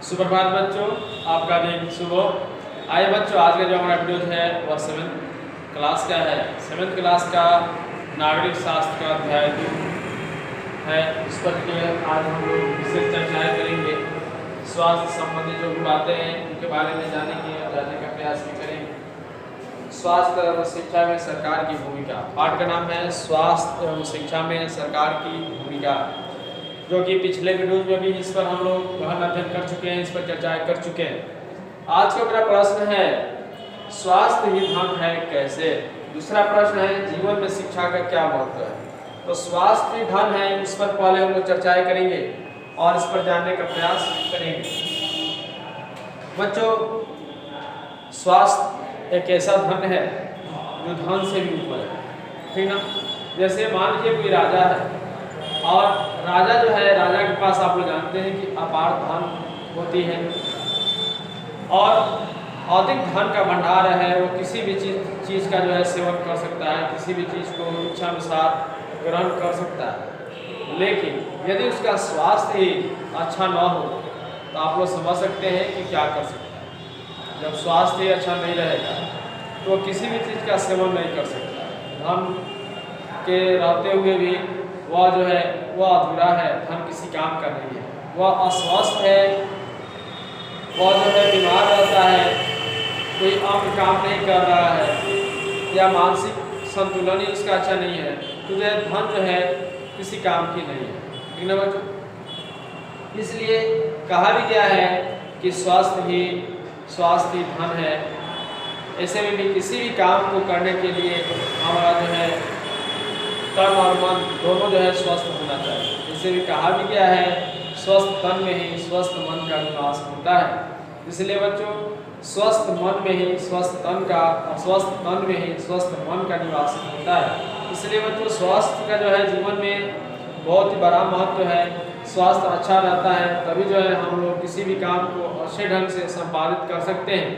सुप्रभात बच्चों, आपका दिन शुभ हो। आइए बच्चों, आज का जो हमारा वीडियो है वह 7th क्लास का है। 7th क्लास का नागरिक शास्त्र का अध्याय 2 है। इस पर के आज हम लोग विशेष चर्चाएं करेंगे। स्वास्थ्य संबंधी जो भी बातें हैं उनके बारे में जानेंगे और जानने का प्रयास भी करेंगे। स्वास्थ्य एवं शिक्षा में सरकार की भूमिका। पाठ का नाम है स्वास्थ्य एवं शिक्षा में सरकार की भूमिका, जो कि पिछले वीडियो में भी इस पर हम लोग गहन अध्ययन कर चुके हैं, इस पर चर्चाएं कर चुके हैं। आज का मेरा प्रश्न है, स्वास्थ्य ही धन है कैसे। दूसरा प्रश्न है, जीवन में शिक्षा का क्या महत्व है। तो स्वास्थ्य ही धन है, इस पर पहले हम लोग चर्चाएं करेंगे और इस पर जानने का प्रयास करेंगे। बच्चों, स्वास्थ्य एक ऐसा धन है जो धन से भी ऊपर है, ठीक ना। जैसे मान लीजिए कोई राजा है और राजा जो है, राजा के पास आप लोग जानते हैं कि अपार धन होती है और अधिक धन का भंडार है। वो किसी भी चीज़ का जो है सेवन कर सकता है, किसी भी चीज़ को इच्छा अनुसार ग्रहण कर सकता है। लेकिन यदि उसका स्वास्थ्य ही अच्छा न हो तो आप लोग समझ सकते हैं कि क्या कर सकता है। जब स्वास्थ्य ही अच्छा नहीं रहेगा तो वो किसी भी चीज़ का सेवन नहीं कर सकता। धन के रहते हुए भी वह जो है वह अधूरा है, धन किसी काम का नहीं है। वह अस्वस्थ है, वह जो है बीमार रहता है, कोई अंग काम नहीं कर रहा है या मानसिक संतुलन ही उसका अच्छा नहीं है, तो जो धन जो है किसी काम की नहीं है, ठीक ना बच्चों। इसलिए कहा भी गया है कि स्वास्थ्य ही धन है। ऐसे में भी किसी भी काम को करने के लिए हमारा जो है तन और मन दोनों जो है स्वस्थ होना चाहिए। इसे भी कहा भी गया है, स्वस्थ तन में ही स्वस्थ मन का निवास होता है। इसलिए बच्चों, स्वस्थ मन में ही स्वस्थ तन का और स्वस्थ तन में ही स्वस्थ मन का निवास होता है। इसलिए बच्चों, स्वास्थ्य का जो है जीवन में बहुत ही बड़ा महत्व है। स्वास्थ्य अच्छा रहता है तभी जो है हम लोग किसी भी काम को अच्छे ढंग से संपादित कर सकते हैं।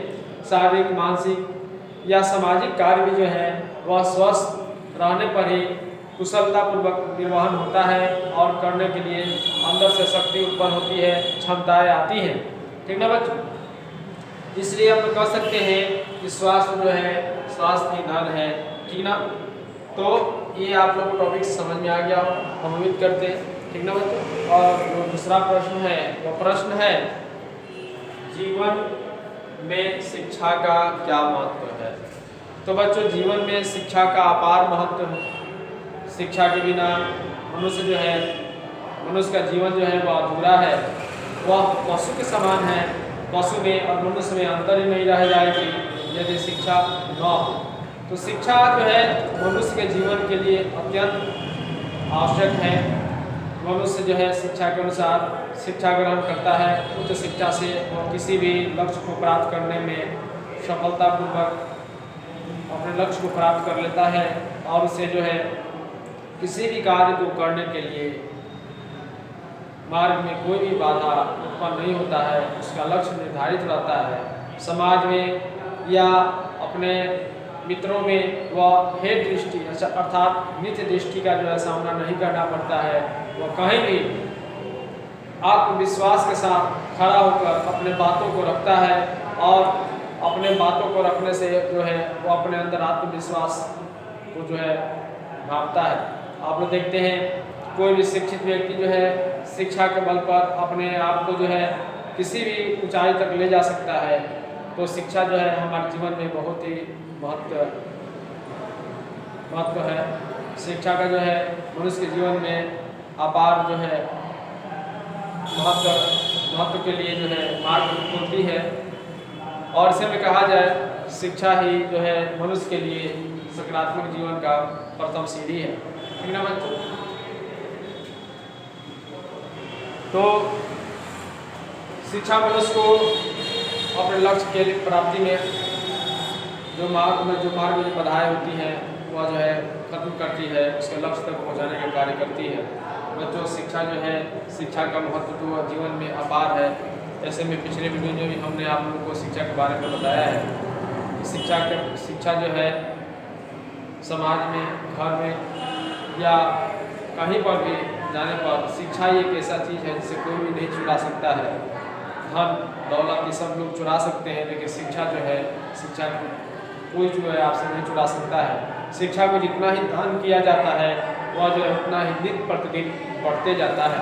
शारीरिक, मानसिक या सामाजिक कार्य भी जो है वह स्वस्थ रहने पर ही कुशलतापूर्वक निर्वहन होता है और करने के लिए अंदर से शक्ति उत्पन्न होती है, क्षमताएं आती हैं, ठीक ना बच्चों। इसलिए हम कह सकते हैं कि स्वास्थ्य जो है स्वास्थ्य ही धन है, ठीक ना। तो ये आप लोग को टॉपिक समझ में आ गया हो, हम उम्मीद करते हैं, ठीक ना बच्चों। और जो दूसरा प्रश्न है वो प्रश्न है, जीवन में शिक्षा का क्या महत्व है। तो बच्चों, जीवन में शिक्षा का अपार महत्व है। शिक्षा के बिना मनुष्य जो है, मनुष्य का जीवन जो है वह अधूरा है, वह पशु के समान है। पशु में और मनुष्य में अंतर ही नहीं रह जाएगी यदि शिक्षा न हो। तो शिक्षा जो है मनुष्य के जीवन के लिए अत्यंत आवश्यक है। मनुष्य जो है शिक्षा के अनुसार शिक्षा ग्रहण करता है। उच्च शिक्षा से वह किसी भी लक्ष्य को प्राप्त करने में सफलतापूर्वक अपने लक्ष्य को प्राप्त कर लेता है और उसे जो है किसी भी कार्य को करने के लिए मार्ग में कोई भी बाधा उत्पन्न नहीं होता है। उसका लक्ष्य निर्धारित रहता है। समाज में या अपने मित्रों में वह हेड दृष्टि अर्थात नित्य दृष्टि का जो है सामना नहीं करना पड़ता है। वह कहीं भी आत्मविश्वास के साथ खड़ा होकर अपने बातों को रखता है और अपने बातों को रखने से जो है वो अपने अंदर आत्मविश्वास को जो है भागता है। आप लोग देखते हैं कोई भी शिक्षित व्यक्ति जो है शिक्षा के बल पर अपने आप को जो है किसी भी ऊंचाई तक ले जा सकता है। तो शिक्षा जो है हमारे जीवन में बहुत ही महत्व है। शिक्षा का जो है मनुष्य के जीवन में अपार जो है महत्व के लिए जो है मार्ग खोलती है। और इसे में कहा जाए, शिक्षा ही जो है मनुष्य के लिए सकारात्मक जीवन का प्रथम सीढ़ी है, ठीक ना बच्चों। तो शिक्षा मनुष्य को अपने लक्ष्य के प्राप्ति में जो मार्ग में बाधाएं होती हैं वह जो है खत्म करती है, उसके लक्ष्य तक पहुंचाने का कार्य करती है। बच्चों, शिक्षा जो है शिक्षा का महत्व तो जीवन में अपार है। ऐसे में पिछले वीडियो में भी हमने आप लोगों को शिक्षा के बारे में बताया है। शिक्षा जो है समाज में, घर में या कहीं पर भी जाने पर शिक्षा एक ऐसा चीज़ है जिसे कोई भी नहीं छुड़ा सकता है। धन दौलत ये सब लोग चुरा सकते हैं, लेकिन शिक्षा जो है, शिक्षा कोई जो है आपसे नहीं चुरा सकता है। शिक्षा को जितना ही दान किया जाता है वह जो है उतना ही दिन प्रतिदिन बढ़ते जाता है।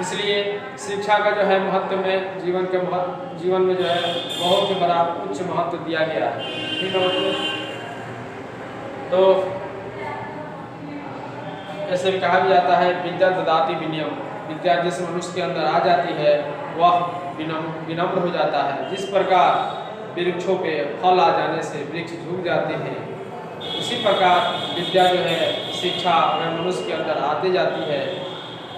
इसलिए शिक्षा का जो है महत्व में जीवन में जो है बहुत ही बड़ा उच्च महत्व दिया गया है। ठीक है बच्चों, तो ऐसे भी कहा भी जाता है विद्या ददाति विनयम, विद्या जिस मनुष्य के अंदर आ जाती है वह विनम्र हो जाता है। जिस प्रकार वृक्षों पे फल आ जाने से वृक्ष झुक जाते हैं, उसी प्रकार विद्या जो है, शिक्षा अगर मनुष्य के अंदर आती जाती है,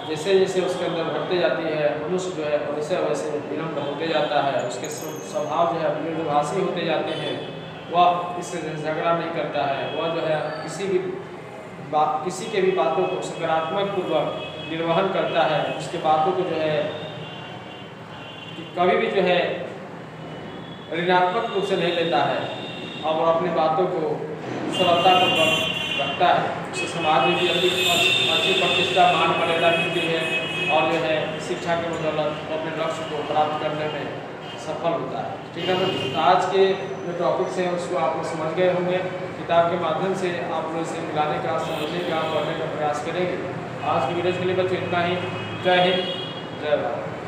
जैसे जैसे उसके अंदर बढ़ते जाती है, मनुष्य जो है वैसे वैसे विनम्र होते जाता है, उसके स्वभाव जो है मृदुभाषी होते जाते हैं, वह इससे झगड़ा नहीं करता है, वह जो है किसी के भी बातों को सकारात्मक पूर्वक निर्वहन करता है, उसके बातों को जो है कभी भी जो है ऋणात्मक रूप से नहीं लेता है और अपनी बातों को सरलतापूर्वक रखता है। उससे समाज में भी अच्छी प्रतिष्ठा मान मर्यादा मिलती है और जो है शिक्षा के बदौलत वो अपने लक्ष्य को प्राप्त करने में सफल होता है। ठीक है ना, तो आज के जो टॉपिक्स हैं उसको आप लोग समझ गए होंगे। किताब के माध्यम से आप लोग इसे मिलाने का, समझने का, पढ़ने का प्रयास करेंगे। आज की वीडियो के लिए बच्चों इतना ही। जय हिंद, जय भारत।